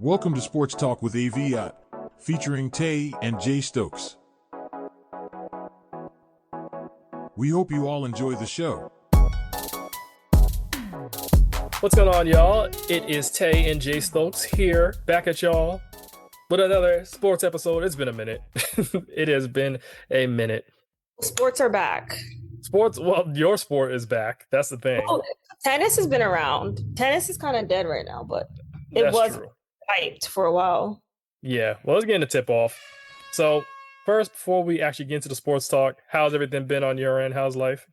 Welcome to Sports Talk with AVIOT, featuring Tay and Jay Stokes. We hope you all enjoy the show. What's going on, y'all? It is Tay and Jay Stokes here, back at y'all with another sports episode. It's been a minute. It has been a minute. Sports are back. Sports, well, your sport is back. That's the thing. Oh, tennis has been around. Tennis is kind of dead right now, but it was true. hyped for a while. Yeah, well, let's get into tip-off. So, first, before we actually get into the sports talk, how's everything been on your end? How's life?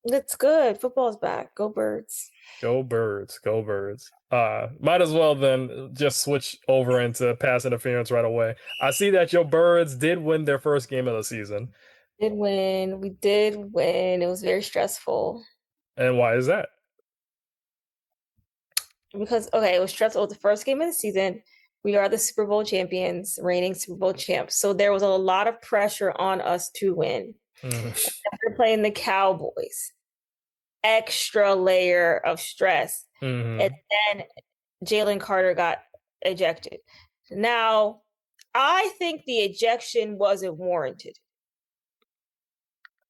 It's good. Football's back. Go Birds. Go Birds. Go Birds. Might as well then just switch over into pass interference right away. I see that your Birds did win their first game of the season. Did win. We did win. It was very stressful. And why is that? Because, okay, it was stressful. It was the first game of the season. We are the Super Bowl champions, reigning Super Bowl champs. So there was a lot of pressure on us to win. We're playing the Cowboys. Extra layer of stress. And then Jalen Carter got ejected. Now, I think the ejection wasn't warranted.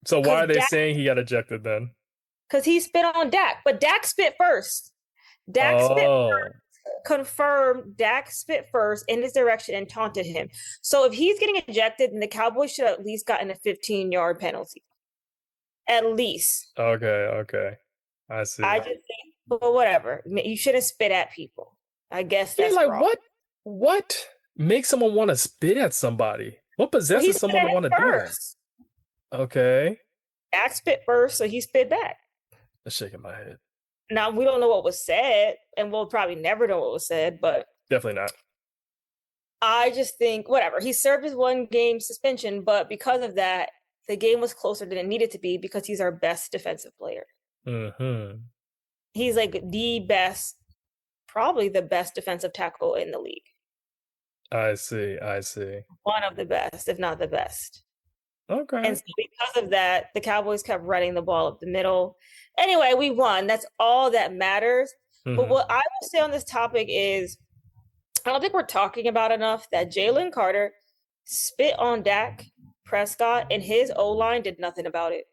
So why are they saying he got ejected then? Because he spit on Dak, but Dak spit first. Dak spit first, confirmed Dak spit first in his direction and taunted him. So if he's getting ejected, then the Cowboys should have at least gotten a 15-yard penalty. At least. Okay. I see. I just think, but whatever. You shouldn't spit at people. I guess that's like wrong. What makes someone want to spit at somebody? What possesses someone to want to do that? Okay. Dak spit first, so he spit back. I'm shaking my head. Now, we don't know what was said, and we'll probably never know what was said, but... Definitely not. I just think, whatever. He served his one-game suspension, but because of that, the game was closer than it needed to be because he's our best defensive player. He's like the best, probably the best defensive tackle in the league. I see. One of the best, if not the best. Okay. And so because of that, the Cowboys kept running the ball up the middle. Anyway, we won. That's all that matters. But what I will say on this topic is, I don't think we're talking about enough that Jalen Carter spit on Dak Prescott and his O-line did nothing about it.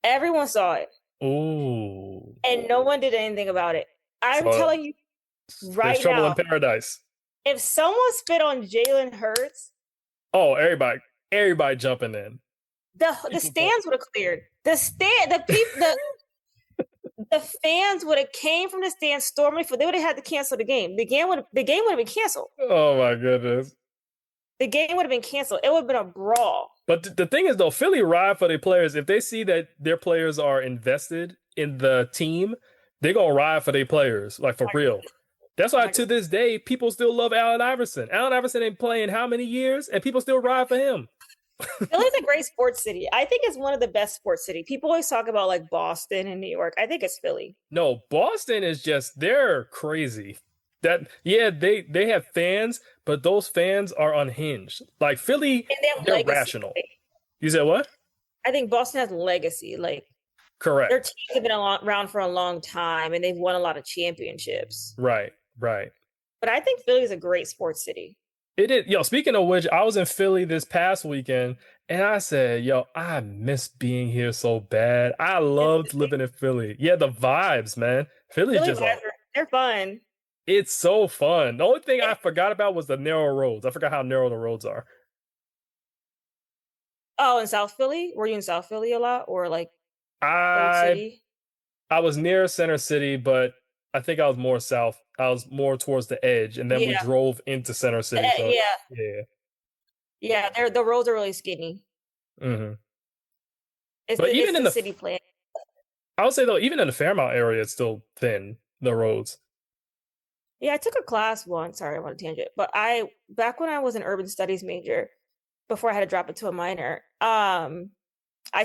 Everyone saw it. Ooh. And no one did anything about it. I'm telling you right there's trouble now. in paradise. If someone spit on Jalen Hurts. Oh, everybody jumping in. The stands would have cleared. The fans would have came from the stands storming for. They would have had to cancel the game. The game would have been canceled. Oh my goodness. The game would have been canceled. It would have been a brawl. But the thing is, though, Philly ride for their players. If they see that their players are invested in the team, they're gonna ride for their players, like for real. That's why to this day people still love Allen Iverson. Allen Iverson ain't playing how many years, and people still ride for him. Philly's a great sports city. I think it's one of the best sports cities. People always talk about like Boston and New York. I think it's Philly. No, Boston is they're crazy. They have fans, but those fans are unhinged. Like Philly, they're rational. You said what? I think Boston has legacy. Like, correct. Their teams have been around for a long time, and they've won a lot of championships. Right. But I think Philly is a great sports city. It is. Yo, speaking of which, I was in Philly this past weekend, and I said, yo, I miss being here so bad. I loved living in Philly. Yeah, the vibes, man. Philly just they're fun. It's so fun. The only thing I forgot about was the narrow roads. I forgot how narrow the roads are. Oh, in South Philly? Were you in South Philly a lot, or like Old City? I was near Center City, but I think I was more south. I was more towards the edge, and then we drove into Center City. So, yeah. The roads are really skinny. It's even in the city plan. I would say though, even in the Fairmount area, it's still thin. The roads. Yeah, I took a class once. Sorry, I'm on a tangent. But back when I was an urban studies major, before I had to drop it to a minor, I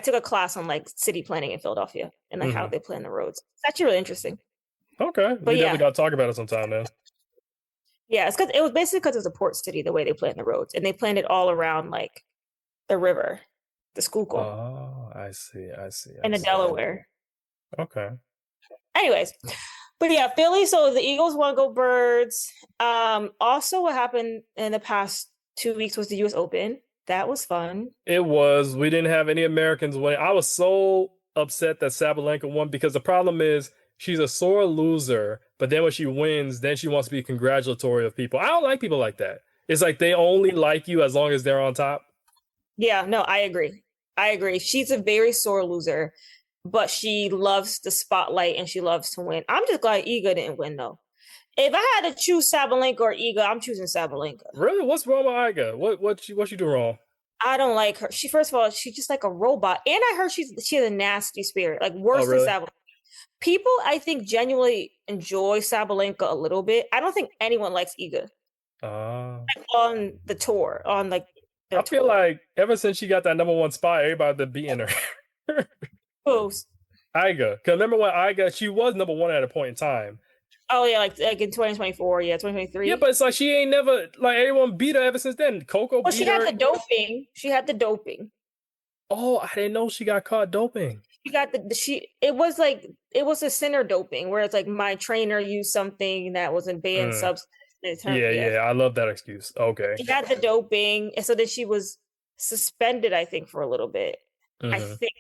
took a class on like city planning in Philadelphia and like how they plan the roads. It's actually really interesting. Okay, we definitely got to talk about it sometime, man. Yeah, it was basically because it was a port city the way they planned the roads, and they planned it all around like the river, the Schuylkill. Oh, I see. And the Delaware. Okay. Anyways, But yeah, Philly. So the Eagles want to go Birds. Also, what happened in the past 2 weeks was the U.S. Open. That was fun. It was. We didn't have any Americans winning. I was so upset that Sabalenka won because the problem is she's a sore loser, but then when she wins, then she wants to be congratulatory of people. I don't like people like that. It's like they only like you as long as they're on top. Yeah, no, I agree. I agree. She's a very sore loser, but she loves the spotlight and she loves to win. I'm just glad Iga didn't win though. If I had to choose Sabalenka or Iga, I'm choosing Sabalenka. Really? What's wrong with Iga? What she do wrong? I don't like her. First of all, she's just like a robot. And I heard she has a nasty spirit, like worse really? than Sabalenka. People, I think, genuinely enjoy Sabalenka a little bit. I don't think anyone likes Iga. Like on the tour, on like I feel like ever since she got that #1 spot, everybody been beating her. Who's? Iga. Because remember when Iga, she was #1 at a point in time. Oh yeah, like in 2024, 2023. Yeah, but it's like she ain't never like everyone beat her ever since then. Coco beat her. She had the doping. She had the doping. Oh, I didn't know she got caught doping. She got it was a center doping where it's like my trainer used something that was a banned substance. Yeah, I love that excuse. Okay. She got the doping, and so then she was suspended, I think, for a little bit. I think.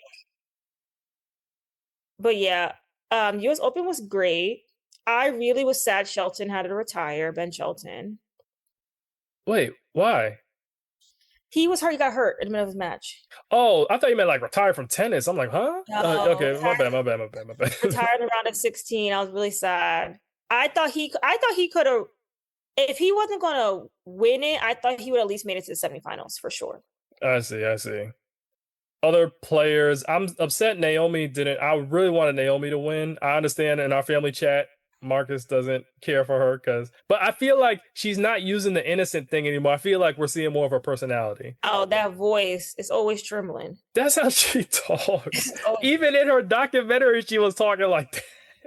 But yeah, US Open was great. I really was sad Shelton had to retire, Ben Shelton. Wait, why? He was hurt. He got hurt in the middle of his match. Oh, I thought you meant like retire from tennis. I'm like, huh? No, okay, my bad. Retired in round of 16. I was really sad. I thought he could have. If he wasn't going to win it, I thought he would at least made it to the semifinals for sure. I see. Other players, I'm upset Naomi didn't. I really wanted Naomi to win. I understand in our family chat, Marcus doesn't care for her but I feel like she's not using the innocent thing anymore. I feel like we're seeing more of her personality. Oh, that voice is always trembling. That's how she talks. Even in her documentary, she was talking like that.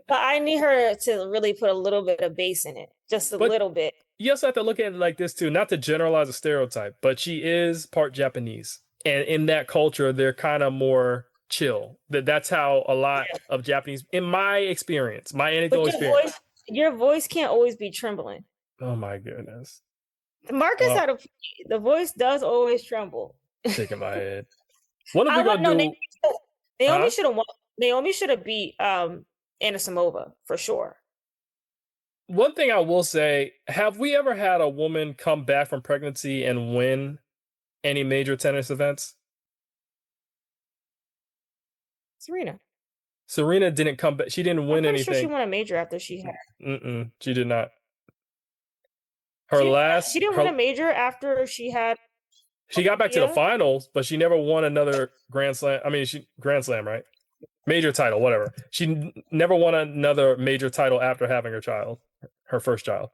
But I need her to really put a little bit of bass in it, just a little bit. You also have to look at it like this too, not to generalize a stereotype, but she is part Japanese. And in that culture, they're kind of more chill. That's how a lot of Japanese, in my experience, my anecdotal experience. Your voice can't always be trembling. Oh my goodness. Marcus had the voice does always tremble. Shaking my head. What are we gonna do? Naomi should have won. Naomi should have beat Anna Samova for sure. One thing I will say, have we ever had a woman come back from pregnancy and win any major tennis events? Serena didn't come back. She didn't win anything. Sure she won a major after she had. She did not. She didn't win a major after she had. She got back to the finals, but she never won another Grand Slam. I mean, Grand Slam, right? Major title, whatever. She never won another major title after having her first child.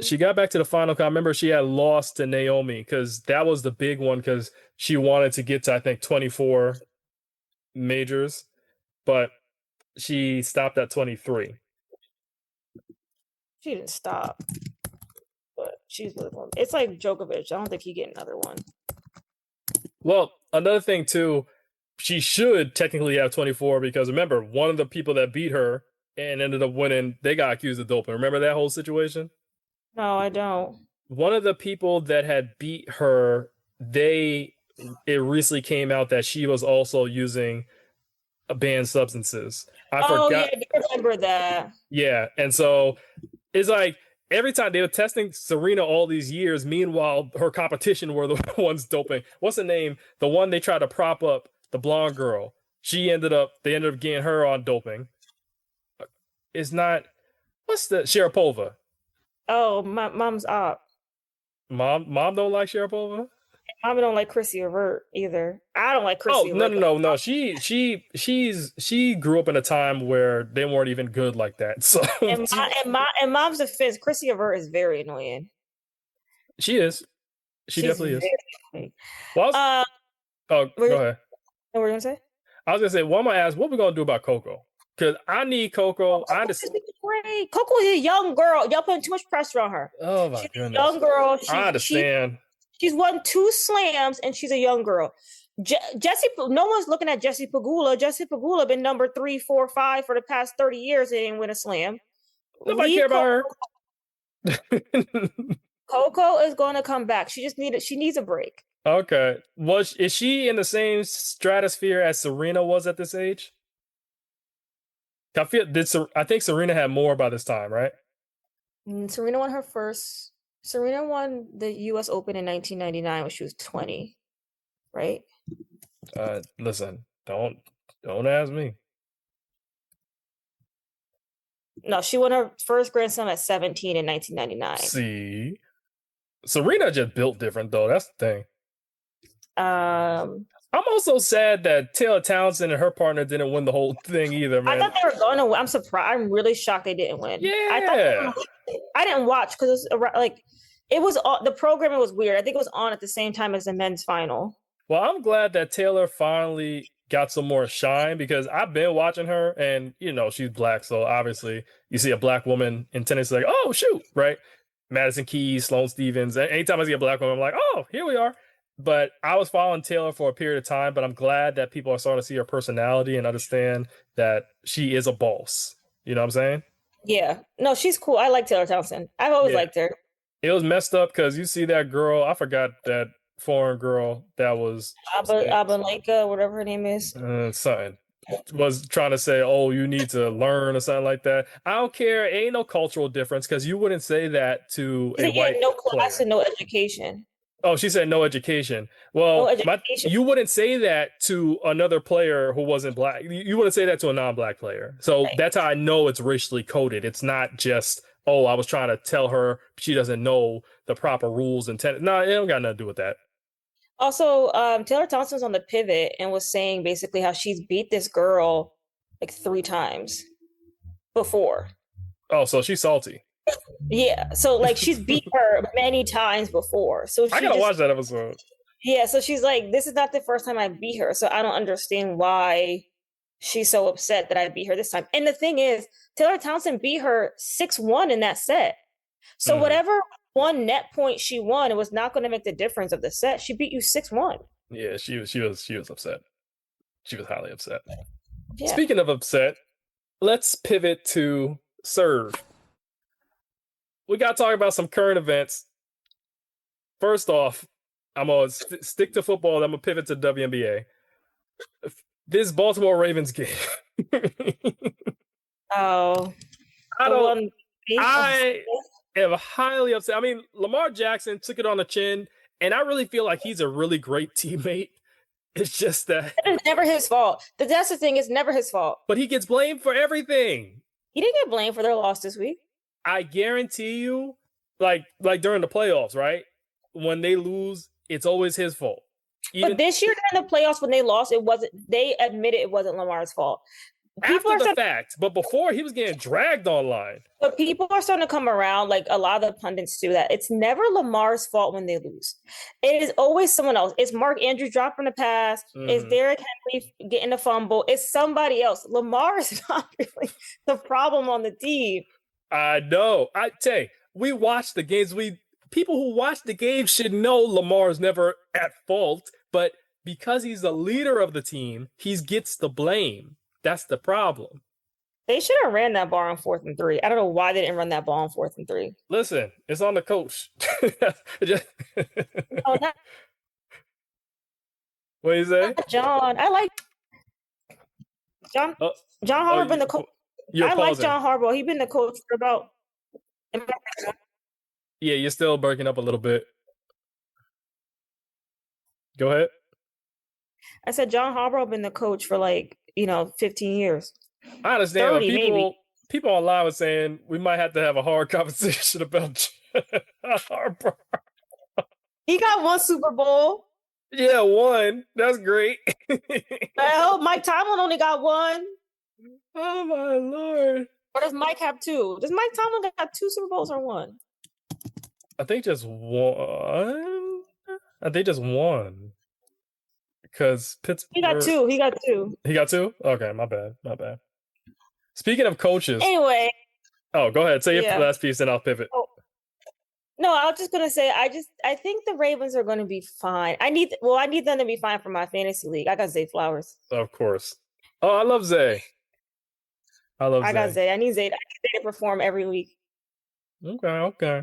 She got back to the final. I remember she had lost to Naomi because that was the big one because she wanted to get to, I think, 24 majors, but she stopped at 23. She didn't stop, but she's it's like Djokovic. I don't think he get another one. Well, another thing too, she should technically have 24 because remember, one of the people that beat her and ended up winning, they got accused of doping. Remember that whole situation? No, I don't. One of the people that had beat her, it recently came out that she was also using banned substances. I forgot. Yeah, I remember that. Yeah, and so it's like every time they were testing Serena all these years, meanwhile, her competition were the ones doping. What's the name? The one they tried to prop up, the blonde girl. They ended up getting her on doping. It's not, what's the, Sharapova. Oh, my mom's up. Mom don't like Sharapova? Mom don't like Chrissy Avert either. I don't like Chrissy Avert. No. She grew up in a time where they weren't even good like that. So in mom's defense, Chrissy Avert is very annoying. She is. She's definitely is. Well, go ahead. What were you gonna say? I was gonna say, well, I'm gonna ask, what we gonna do about Coco? Because I need Coco. I understand. Coco is a young girl. Y'all putting too much pressure on her. Oh my goodness. Young girl. I understand. She's won 2 slams and she's a young girl. Jesse, no one's looking at Jesse Pagula. Jesse Pagula been number 3, 4, 5 for the past 30 years and didn't win a slam. Nobody care about her. Coco is going to come back. She needs a break. Okay. Is she in the same stratosphere as Serena was at this age? I think Serena had more by this time, right? Serena won the US Open in 1999 when she was 20, right? Listen, don't ask me. No, she won her first Grand Slam at 17 in 1999. See, Serena just built different, though. That's the thing. I'm also sad that Taylor Townsend and her partner didn't win the whole thing either, man. I thought they were going to win. I'm surprised. I'm really shocked they didn't win. Yeah. I didn't watch because it was the programming was weird. I think it was on at the same time as the men's final. Well, I'm glad that Taylor finally got some more shine because I've been watching her and, she's black. So obviously you see a black woman in tennis, like, oh, shoot, right? Madison Keys, Sloane Stephens. Anytime I see a black woman, I'm like, oh, here we are. But I was following Taylor for a period of time, but I'm glad that people are starting to see her personality and understand that she is a boss. You know what I'm saying? Yeah. No, she's cool. I like Taylor Townsend. I've always liked her. It was messed up because you see that girl, I forgot that foreign girl that was Abaneka, whatever her name is. Something. Was trying to say, oh, you need to learn or something like that. I don't care. It ain't no cultural difference because you wouldn't say that to a white no class and no education. Oh, she said no education. Well, you wouldn't say that to another player who wasn't black. You wouldn't say that to a non-black player. So That's how I know it's racially coded. It's not just, oh, I was trying to tell her she doesn't know the proper rules and tennis. No, it don't got nothing to do with that. Also, Taylor Thompson was on the pivot and was saying basically how she's beat this girl like 3 times before. Oh, so she's salty. Yeah, so like she's beat her many times before. So I gotta watch that episode. Yeah, so she's like, this is not the first time I beat her, so I don't understand why she's so upset that I beat her this time. And the thing is, Taylor Townsend beat her 6-1 in that set. So whatever one net point she won, it was not going to make the difference of the set. She beat you 6-1. Yeah, she was upset. She was highly upset. Yeah. Speaking of upset, let's pivot to serve. We got to talk about some current events. First off, I'm going to stick to football. I'm going to pivot to WNBA. This Baltimore Ravens game. I am highly upset. I mean, Lamar Jackson took it on the chin, and I really feel like he's a really great teammate. It's just that it's never his fault. That's the thing. It's never his fault. But he gets blamed for everything. He didn't get blamed for their loss this week. I guarantee you, like during the playoffs, right? When they lose, it's always his fault. But this year during the playoffs, when they lost, they admitted it wasn't Lamar's fault. After the fact, but before he was getting dragged online. But people are starting to come around, like a lot of the pundits do that. It's never Lamar's fault when they lose. It is always someone else. It's Mark Andrews dropping the pass. It's Derrick Henry getting a fumble. It's somebody else. Lamar is not really the problem on the team. I know. I tell you, we watch the games. People who watch the game should know Lamar's never at fault, but because he's the leader of the team, he gets the blame. That's the problem. They should have ran that ball on 4th and 3. I don't know why they didn't run that ball on 4th and 3. Listen, it's on the coach. What do you say? John, I like John. John Harbaugh been the coach. I like John Harbaugh. He's been the coach for about. Yeah, you're still breaking up a little bit. Go ahead. I said John Harbaugh been the coach for 15 years. I understand. 30, people online were saying we might have to have a hard conversation about Harbaugh. He got 1 Super Bowl. Yeah, 1. That's great. Well, Mike Tomlin only got 1. Oh my Lord. Or does Mike have 2? Does Mike Tomlin have 2 Super Bowls or 1? I think just 1. I think just 1. Because Pittsburgh. He got 2. He got 2? Okay, my bad. Speaking of coaches. Anyway. Oh, go ahead. Say your last piece and I'll pivot. No, I was just gonna say I think the Ravens are gonna be fine. I need them to be fine for my fantasy league. I got Zay Flowers. Of course. Oh, I love Zay. I love I got Zay. Zay. I need Zay to perform every week. Okay.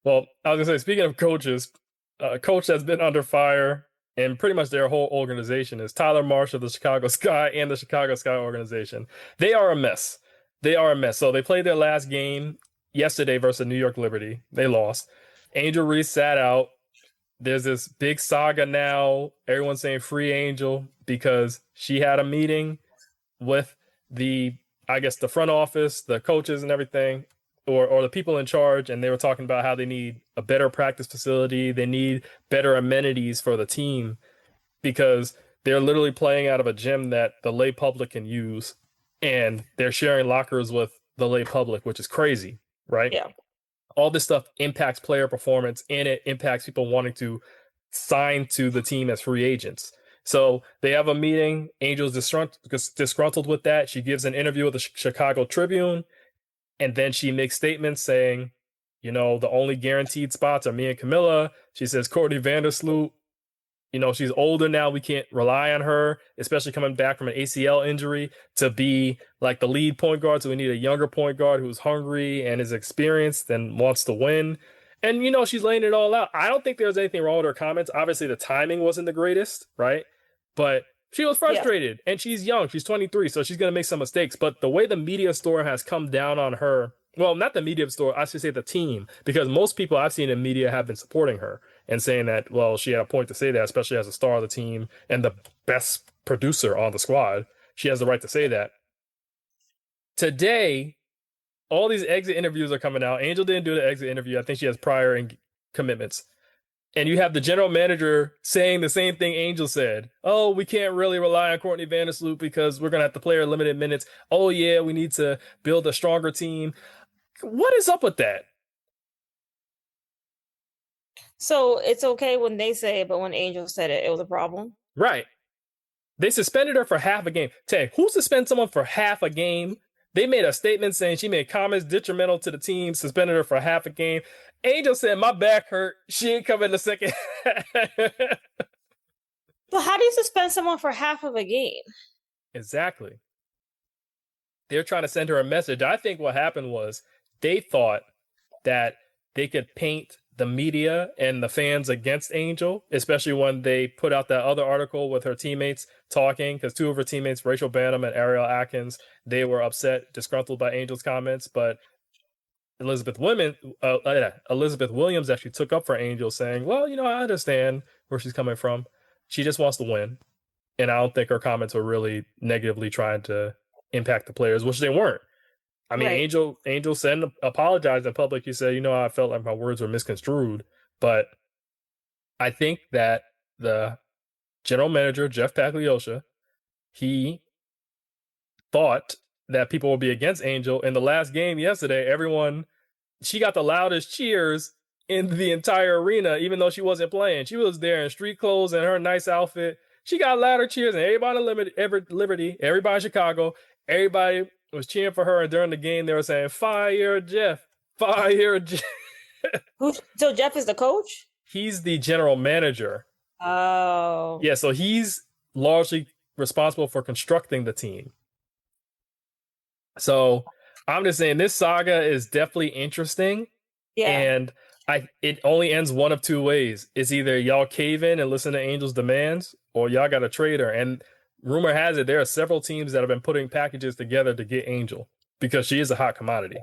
Well, I was gonna say, speaking of coaches, a coach that's been under fire and pretty much their whole organization is Tyler Marsh of the Chicago Sky and the Chicago Sky organization. They are a mess. They are a mess. So they played their last game yesterday versus New York Liberty. They lost. Angel Reese sat out. There's this big saga now. Everyone's saying free Angel because she had a meeting with I guess, the front office, the coaches and everything, or the people in charge, and they were talking about how they need a better practice facility. They need better amenities for the team because they're literally playing out of a gym that the lay public can use, and they're sharing lockers with the lay public, which is crazy, right? Yeah. All this stuff impacts player performance, and it impacts people wanting to sign to the team as free agents. So they have a meeting. Angel's disgruntled with that. She gives an interview with the Chicago Tribune, and then she makes statements saying, the only guaranteed spots are me and Camilla. She says Courtney Vandersloot, she's older now. We can't rely on her, especially coming back from an ACL injury, to be like the lead point guard. So we need a younger point guard who's hungry and is experienced and wants to win. And, she's laying it all out. I don't think there's anything wrong with her comments. Obviously, the timing wasn't the greatest, right? But she was frustrated, and she's young. She's 23, so she's going to make some mistakes. But the way the media storm has come down on her, well, not the media storm, I should say the team, because most people I've seen in media have been supporting her and saying that, well, she had a point to say that, especially as a star of the team and the best producer on the squad. She has the right to say that. Today, all these exit interviews are coming out. Angel didn't do the exit interview. I think she has prior commitments. And you have the general manager saying the same thing Angel said. Oh, we can't really rely on Courtney Vandersloot because we're going to have to play her limited minutes. Oh, yeah, we need to build a stronger team. What is up with that? So it's okay when they say it, but when Angel said it, it was a problem. Right. They suspended her for half a game. Tay, who suspends someone for half a game? They made a statement saying she made comments detrimental to the team, suspended her for half a game. Angel said, my back hurt. She ain't coming the second. But how do you suspend someone for half of a game? Exactly. They're trying to send her a message. I think what happened was they thought that they could paint the media and the fans against Angel, especially when they put out that other article with her teammates talking, because two of her teammates, Rachel Banham and Ariel Atkins, they were upset, disgruntled by Angel's comments. But Elizabeth Williams actually took up for Angel, saying, well, I understand where she's coming from. She just wants to win. And I don't think her comments were really negatively trying to impact the players, which they weren't. I mean, right. Angel said, apologized in public. He said, I felt like my words were misconstrued. But I think that the general manager, Jeff Pagliosha, he thought that people would be against Angel. In the last game yesterday, she got the loudest cheers in the entire arena, even though she wasn't playing. She was there in street clothes and her nice outfit. She got louder cheers than everybody in Liberty, everybody in Chicago. Everybody was cheering for her, and during the game, they were saying, fire Jeff, fire Jeff. So Jeff is the coach? He's the general manager. Oh. Yeah, so he's largely responsible for constructing the team. So I'm just saying this saga is definitely interesting. Yeah. And it only ends one of two ways. It's either y'all cave in and listen to Angel's demands, or y'all got to trade her. And rumor has it there are several teams that have been putting packages together to get Angel because she is a hot commodity.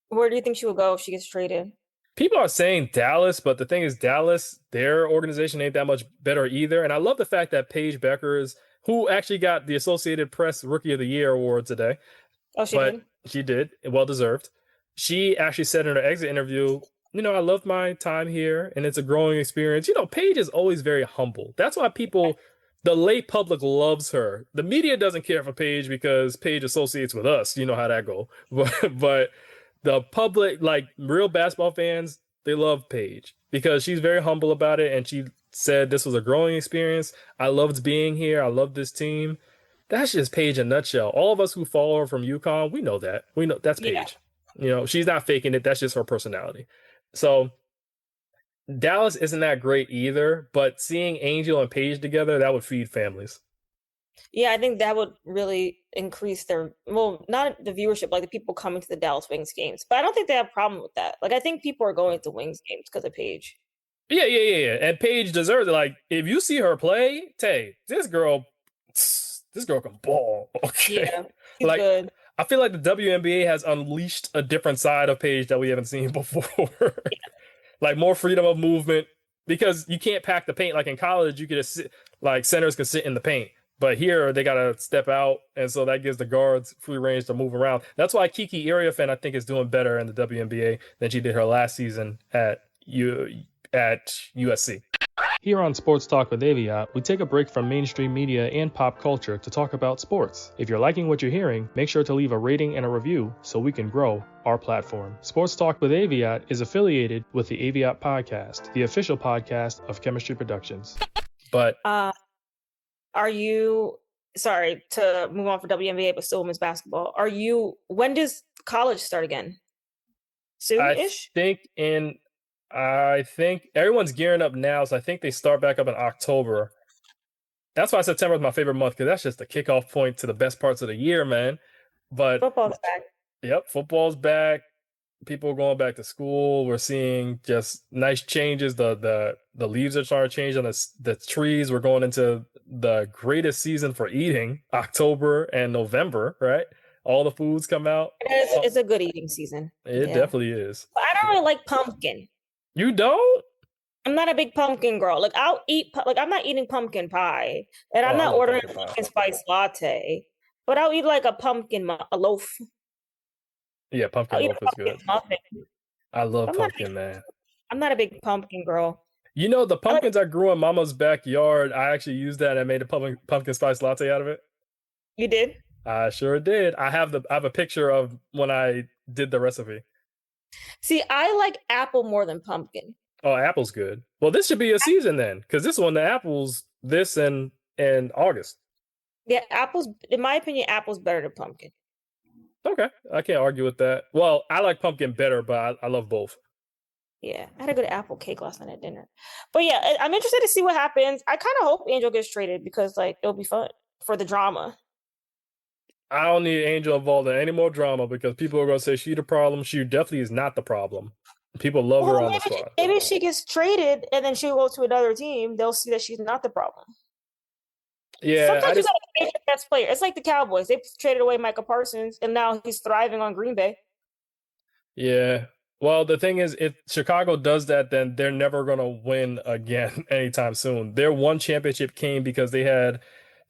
Where do you think she will go if she gets traded? People are saying Dallas, but the thing is, Dallas, their organization ain't that much better either. And I love the fact that Paige Beckers, who actually got the Associated Press Rookie of the Year award today. Oh, she did? She did. Well deserved. She actually said in her exit interview, I love my time here and it's a growing experience. Paige is always very humble. That's why the lay public loves her. The media doesn't care for Paige because Paige associates with us. You know how that go. But the public, like real basketball fans, they love Paige because she's very humble about it. And she said this was a growing experience. I loved being here. I love this team. That's just Paige in a nutshell. All of us who follow her from UConn, we know that. We know that's Paige. You know, she's not faking it. That's just her personality. So Dallas isn't that great either, but seeing Angel and Paige together, that would feed families. Yeah, I think that would really increase their, well, not the viewership, like the people coming to the Dallas Wings games. But I don't think they have a problem with that. Like, I think people are going to Wings games because of Paige. Yeah. And Paige deserves it. Like, if you see her play, Tay, this girl can ball. Okay. Yeah, she's Like, good. I feel like the WNBA has unleashed a different side of Paige that we haven't seen before. Like more freedom of movement because you can't pack the paint. Like in college, you could just sit, like centers can sit in the paint. But here they gotta step out, and so that gives the guards free range to move around. That's why Kiki Iriafen, I think, is doing better in the WNBA than she did her last season at USC. Here on Sports Talk with AVIOT, we take a break from mainstream media and pop culture to talk about sports. If you're liking what you're hearing, make sure to leave a rating and a review so we can grow our platform. Sports Talk with AVIOT is affiliated with the AVIOT podcast, the official podcast of Chemistry Productions. But are you, sorry to move on for WNBA, but still women's basketball, when does college start again? Soon-ish? I think everyone's gearing up now, so I think they start back up in October. That's why September is my favorite month, because that's just the kickoff point to the best parts of the year, man. But Football's back. Yep, football's back. People are going back to school. We're seeing just nice changes. The leaves are starting to change on the trees. We're going into the greatest season for eating, October and November, right? All the foods come out. It's a good eating season. It definitely is. But I don't really like pumpkin. You don't? I'm not a big pumpkin girl. Like I'll eat, like I'm not eating pumpkin pie, and I'm not ordering a pumpkin spice latte, but I'll eat like a pumpkin a loaf. Yeah, pumpkin loaf is good. Muffin. I love pumpkin, man. I'm not a big pumpkin girl. You know, the pumpkins I grew in Mama's backyard, I actually used that and I made a pumpkin spice latte out of it. You did? I sure did. I have a picture of when I did the recipe. See, I like apple more than pumpkin. Oh, apple's good. Well, this should be a season then, because this one, the apples, this and August. Yeah, apples, in my opinion, apple's better than pumpkin. Okay, I can't argue with that. Well, I like pumpkin better, but I love both. Yeah, I had a good apple cake last night at dinner. But yeah, I'm interested to see what happens. I kind of hope Angel gets traded because like it'll be fun for the drama. I don't need Angel involved in any more drama because people are going to say she's the problem. She definitely is not the problem. People love her on the squad. Maybe she gets traded and then she'll go to another team. They'll see that she's not the problem. Yeah, sometimes you gotta make the best player. It's like the Cowboys. They traded away Micah Parsons, and now he's thriving on Green Bay. Yeah. Well, the thing is, if Chicago does that, then they're never going to win again anytime soon. Their one championship came because they had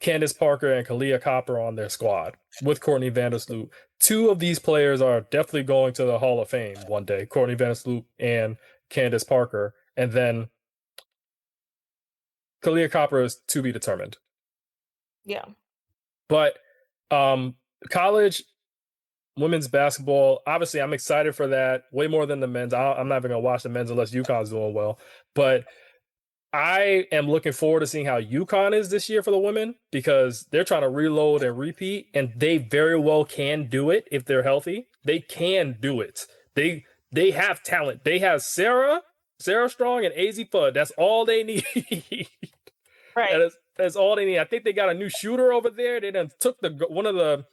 Candace Parker and Kalia Copper on their squad with Courtney Vandersloot. Two of these players are definitely going to the Hall of Fame one day, Courtney Vandersloot and Candace Parker. And then Kalia Copper is to be determined. Yeah. But college women's basketball, obviously I'm excited for that way more than the men's. I'm not even going to watch the men's unless UConn's doing well. But I am looking forward to seeing how UConn is this year for the women because they're trying to reload and repeat, and they very well can do it if they're healthy. They can do it. They have talent. They have Sarah Strong and AZ Fudd. That's all they need. Right. That's all they need. I think they got a new shooter over there. They done took one of the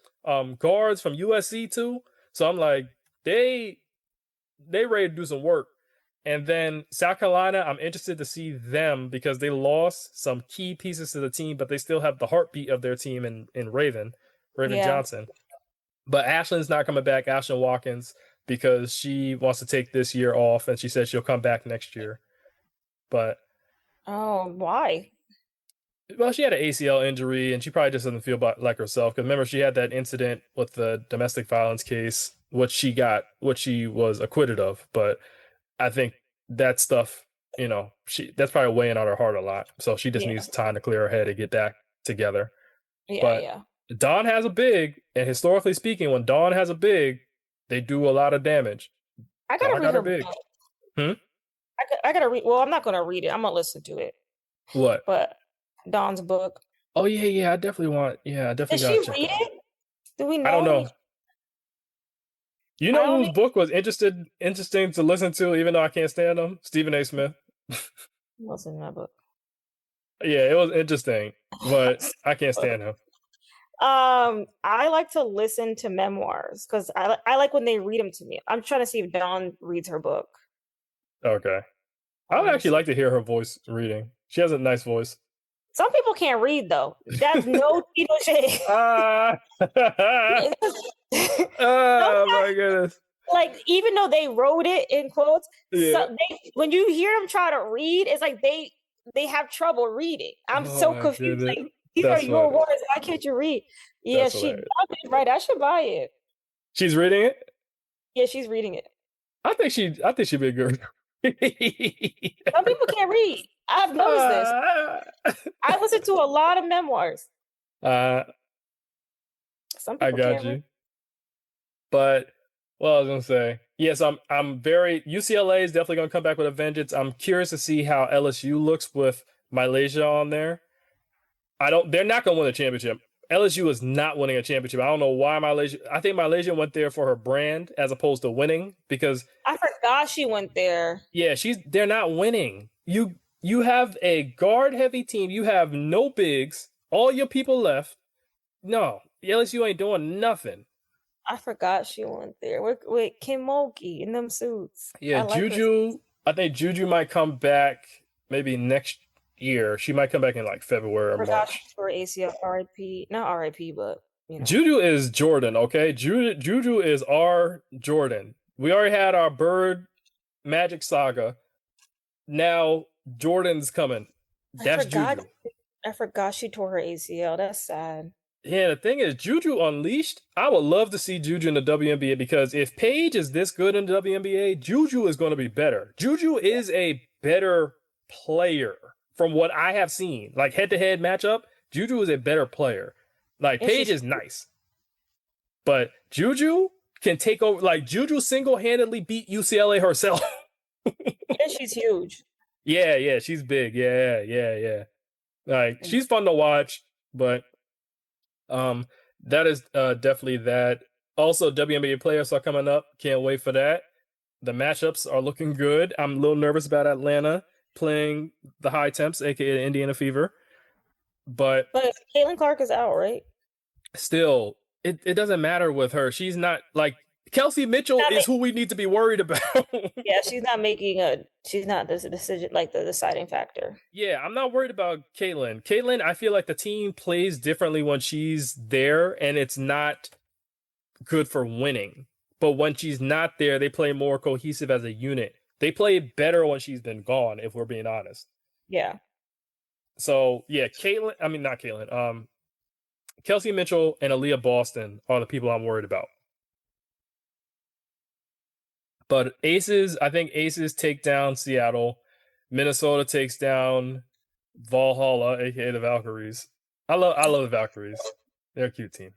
guards from USC too. So I'm like, they ready to do some work. And then South Carolina, I'm interested to see them because they lost some key pieces to the team, but they still have the heartbeat of their team in Raven Johnson. But Ashlyn's not coming back, Ashlyn Watkins, because she wants to take this year off, and she said she'll come back next year. But why? Well, she had an ACL injury, and she probably just doesn't feel like herself. Because remember, she had that incident with the domestic violence case, what she was acquitted of. But I think that stuff, that's probably weighing on her heart a lot. So she just needs time to clear her head and get back together. Dawn has a big, and historically speaking, when Dawn has a big, they do a lot of damage. I gotta read her big. I gotta read. Well, I'm not gonna read it. I'm gonna listen to it. What? But Dawn's book. Oh yeah. I definitely want. Yeah, I definitely. Did she read it? Do we know? I don't know. You I know don't whose book was interesting to listen to, even though I can't stand him? Stephen A. Smith. what's in that book. Yeah, it was interesting, but I can't stand him. I like to listen to memoirs because I like when they read them to me. I'm trying to see if Dawn reads her book. Okay. I would actually like to hear her voice reading. She has a nice voice. Some people can't read though. That's no Tito shade. Oh my goodness. Like even though they wrote it in quotes, Yeah. when you hear them try to read, it's like they have trouble reading. I'm so confused. Goodness. Like these That's are your funny. words. Why can't you read? Yeah, That's she hilarious. right. I should buy it. She's reading it? Yeah, she's reading it. I think she'd be a good. Some people can't read. I've noticed this. I listen to a lot of memoirs. Some people I got you. Read. But what I was gonna say, yes, I'm very UCLA is definitely gonna come back with a vengeance. I'm curious to see how LSU looks with Malaysia on there. They're not gonna win a championship. LSU is not winning a championship. I don't know why Malaysia. I think Malaysia went there for her brand as opposed to winning because I forgot she went there. Yeah, they're not winning. You have a guard heavy team. You have no bigs. All your people left. No, LSU ain't doing nothing. I forgot she went there with Kim Mulkey in them suits. Yeah, Juju. I think Juju might come back maybe next year. She might come back in like February or March. For ACL, RIP, not RIP, but you know. Juju is Jordan. Okay, Juju is our Jordan. We already had our Bird Magic saga. Now Jordan's coming. That's Juju. I forgot she tore her ACL. That's sad. Yeah, the thing is, Juju Unleashed, I would love to see Juju in the WNBA because if Paige is this good in the WNBA, Juju is going to be better. Juju is a better player from what I have seen. Like head-to-head matchup, Juju is a better player. Like Paige is nice. But Juju can take over. Like Juju single-handedly beat UCLA herself. And she's huge. Yeah, she's big. Yeah. Like she's fun to watch, but that is definitely that. Also, WNBA playoffs are coming up. Can't wait for that. The matchups are looking good. I'm a little nervous about Atlanta playing the high temps, aka the Indiana Fever. But Caitlin Clark is out, right? Still, it doesn't matter with her. She's not like Kelsey Mitchell is who we need to be worried about. Yeah, she's not the decision, like the deciding factor. Yeah, I'm not worried about Caitlin. Caitlin, I feel like the team plays differently when she's there, and it's not good for winning. But when she's not there, they play more cohesive as a unit. They play better when she's been gone, if we're being honest. Yeah. So, yeah, not Caitlin. Kelsey Mitchell and Aaliyah Boston are the people I'm worried about. But I think Aces take down Seattle. Minnesota takes down Valhalla, aka the Valkyries. I love the Valkyries. They're a cute team.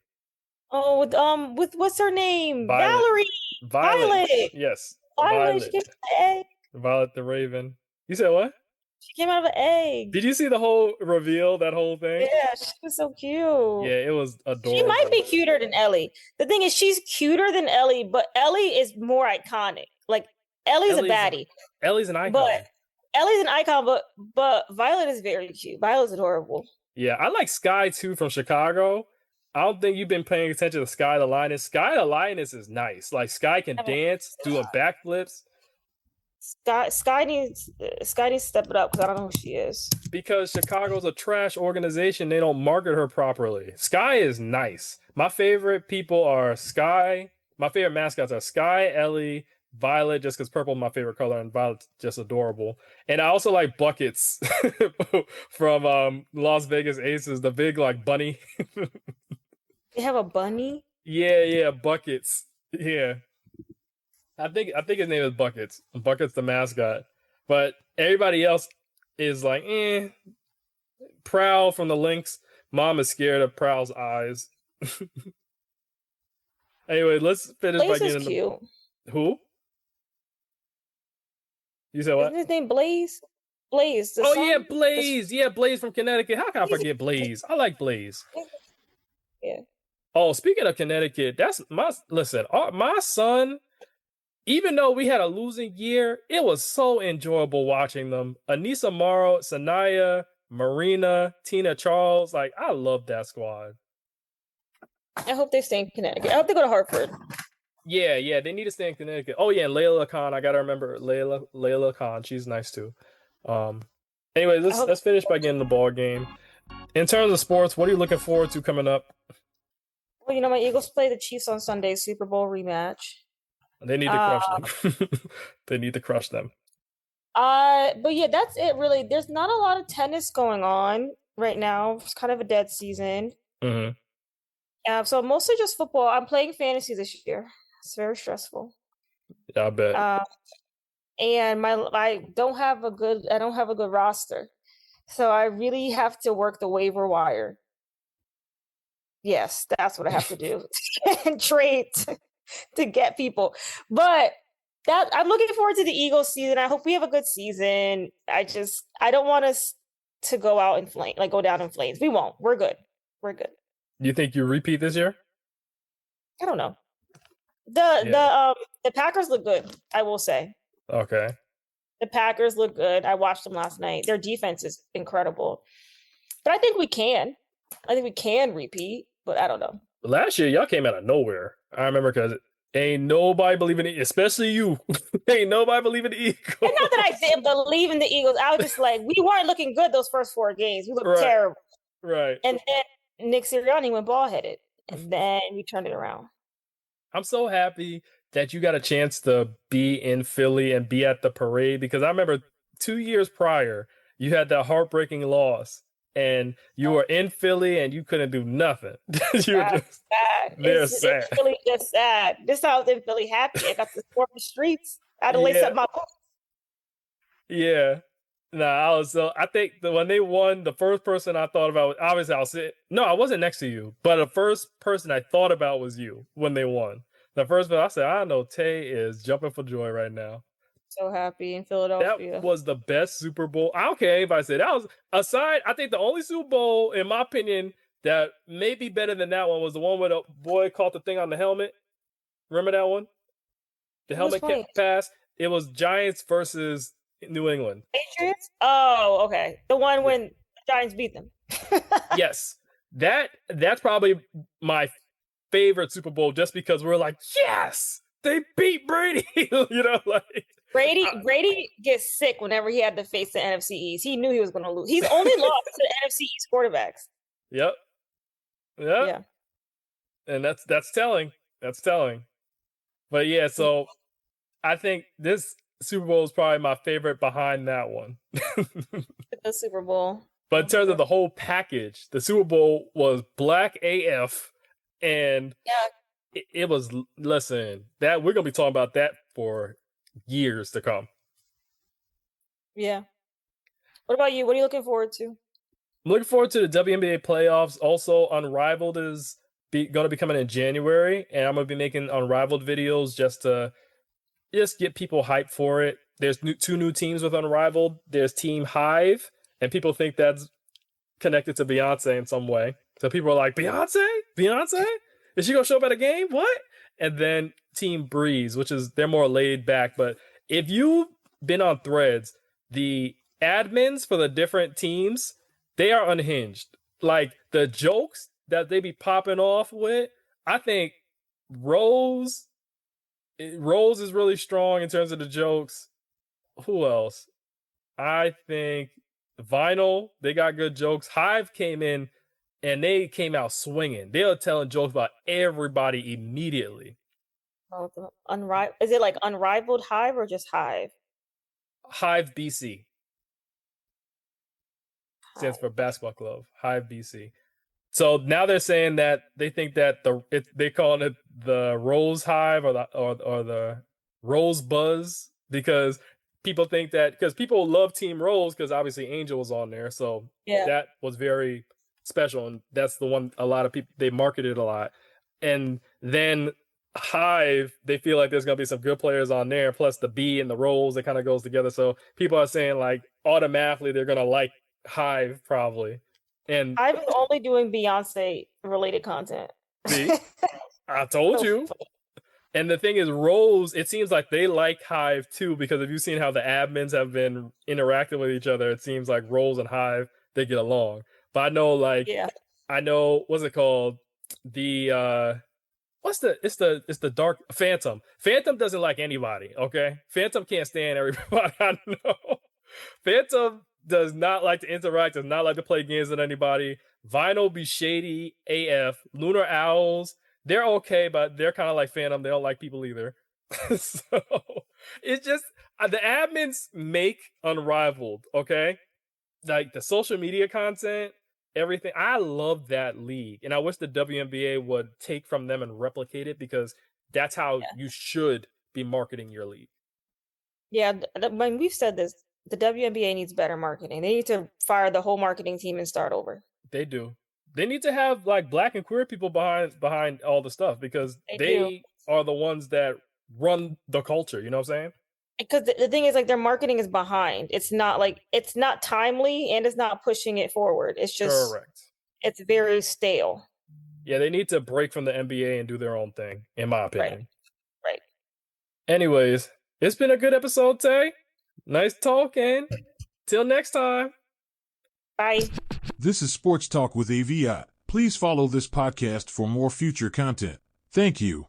Oh, with what's her name? Violet. Violet. Yes. Violet. She came out of an egg. Violet the Raven. You said what? She came out of an egg. Did you see the whole reveal, that whole thing? Yeah, she was so cute. Yeah, it was adorable. She might be cuter than Ellie. The thing is, she's cuter than Ellie, but Ellie is more iconic. Like, Ellie's a baddie. Ellie's an icon. But Violet is very cute. Violet's adorable. Yeah, I like Sky, too, from Chicago. I don't think you've been paying attention to Sky the Lioness. Sky the Lioness is nice. Like, Sky can dance, doing backflips. Sky needs to step it up because I don't know who she is. Because Chicago's a trash organization. They don't market her properly. Sky is nice. My favorite people are Sky. My favorite mascots are Sky, Ellie, Violet, just because purple is my favorite color, and Violet's just adorable. And I also like Buckets from Las Vegas Aces, the big like bunny. They have a bunny? Yeah, Buckets. Yeah. I think his name is Buckets. Buckets the mascot. But everybody else is like, Prowl from the Lynx. Mom is scared of Prowl's eyes. Anyway, let's finish Blaze by getting is cute. Who? You said what? Isn't his name Blaze? Blaze. Yeah, Blaze. Yeah, Blaze from Connecticut. How can I forget Blaze? I like Blaze. Yeah. Oh, speaking of Connecticut, my son, even though we had a losing year, it was so enjoyable watching them. Anissa Morrow, Sanaya, Marina, Tina Charles. Like, I love that squad. I hope they stay in Connecticut. I hope they go to Hartford. Yeah, they need to stay in Connecticut. Oh yeah, and Layla Khan. I gotta remember Layla Khan. She's nice too. Anyway, let's finish by getting the ball game. In terms of sports, what are you looking forward to coming up? Well, my Eagles play the Chiefs on Sunday, Super Bowl rematch. They need to crush them. They need to crush them. But yeah, that's it really. There's not a lot of tennis going on right now. It's kind of a dead season. Mm-hmm. So mostly just football. I'm playing fantasy this year. It's very stressful. Yeah, I bet. And I don't have a good roster. So I really have to work the waiver wire. Yes, that's what I have to do. And trade to get people. But I'm looking forward to the Eagles season. I hope we have a good season. I don't want us to go out in flames, like go down in flames. We won't. We're good. You think you repeat this year? I don't know. The Packers look good, I will say. Okay. The Packers look good. I watched them last night. Their defense is incredible. But I think we can. Repeat, but I don't know. Last year, y'all came out of nowhere. I remember because ain't nobody believing it, especially you. Ain't nobody believing the Eagles. And not that I didn't believe in the Eagles. I was just like, we weren't looking good those first 4 games. We looked terrible. Right. And then Nick Sirianni went ball-headed. And then we turned it around. I'm so happy that you got a chance to be in Philly and be at the parade, because I remember 2 years prior, you had that heartbreaking loss and you were in Philly and you couldn't do nothing. You were just sad. sad. It's really just sad. This time I was in Philly happy. I got to sport the streets. I had to lace up my boots. Yeah. I think when they won, the first person I thought about, obviously I wasn't next to you, but the first person I thought about was you when they won. The first person I said, I know Tay is jumping for joy right now. So happy in Philadelphia. That was the best Super Bowl. I don't care if I said that was aside. I think the only Super Bowl, in my opinion, that may be better than that one was the one where the boy caught the thing on the helmet. Remember that one? The helmet kept pass. It was Giants versus New England. Patriots? Oh, okay. The one when the Giants beat them. Yes. That's probably my favorite Super Bowl, just because we're like, yes, they beat Brady. Brady gets sick whenever he had to face the NFC East. He knew he was going to lose. He's only lost to the NFC East quarterbacks. Yep. Yeah. And that's telling. That's telling. But yeah, so I think this Super Bowl is probably my favorite behind that one. The Super Bowl. But in terms of the whole package, the Super Bowl was black AF, and it was, listen, that we're gonna be talking about that for years to come. Yeah. What about you? What are you looking forward to? I'm looking forward to the WNBA playoffs. Also, Unrivaled is going to be coming in January, and I'm going to be making Unrivaled videos just to get people hyped for it. There's 2 new teams with Unrivaled. There's Team Hive, and people think that's connected to Beyonce in some way. So people are like, Beyonce? Is she going to show up at a game? What? And then Team Breeze, which is, they're more laid back. But if you've been on Threads, the admins for the different teams, they are unhinged. Like, the jokes that they be popping off with, I think Rose is really strong in terms of the jokes. Who else? I think Vinyl, they got good jokes. Hive came in and they came out swinging. They were telling jokes about everybody immediately. Oh, is it like Unrivaled Hive or just Hive? Hive BC. Stands for basketball club. Hive BC. So now they're saying that they think that they call it the Rose Hive or the Rose Buzz, because people think that, because people love Team Rose because obviously Angel was on there, so that was very special, and that's the one a lot of people, they marketed a lot. And then Hive, they feel like there's gonna be some good players on there, plus the B and the Rose, it kind of goes together. So people are saying like automatically they're gonna like Hive probably. And Hive is only doing Beyonce related content. See, I told you. And the thing is, Rose, it seems like they like Hive too, because if you've seen how the admins have been interacting with each other, it seems like Rose and Hive, they get along. But I know, like, Yeah. I know, what's it called? The it's the dark Phantom. Phantom doesn't like anybody, okay? Phantom can't stand everybody. I know. Phantom does not like to interact, does not like to play games with anybody. Vinyl be shady AF. Lunar Owls, they're okay, but they're kind of like Phantom. They don't like people either. So it's just the admins make Unrivaled, okay? Like the social media content, everything. I love that league, and I wish the WNBA would take from them and replicate it, because that's how you should be marketing your league. Yeah, when we've said this, the WNBA needs better marketing. They need to fire the whole marketing team and start over. They do. They need to have like Black and queer people behind all the stuff, because they are the ones that run the culture. You know what I'm saying? Because the thing is, like, their marketing is behind. It's not timely, and it's not pushing it forward. It's just correct. It's very stale. Yeah, they need to break from the NBA and do their own thing, in my opinion. Right. Anyways, it's been a good episode, Tay. Nice talking. Till next time. Bye. This is Sports Talk with AVIOT. Please follow this podcast for more future content. Thank you.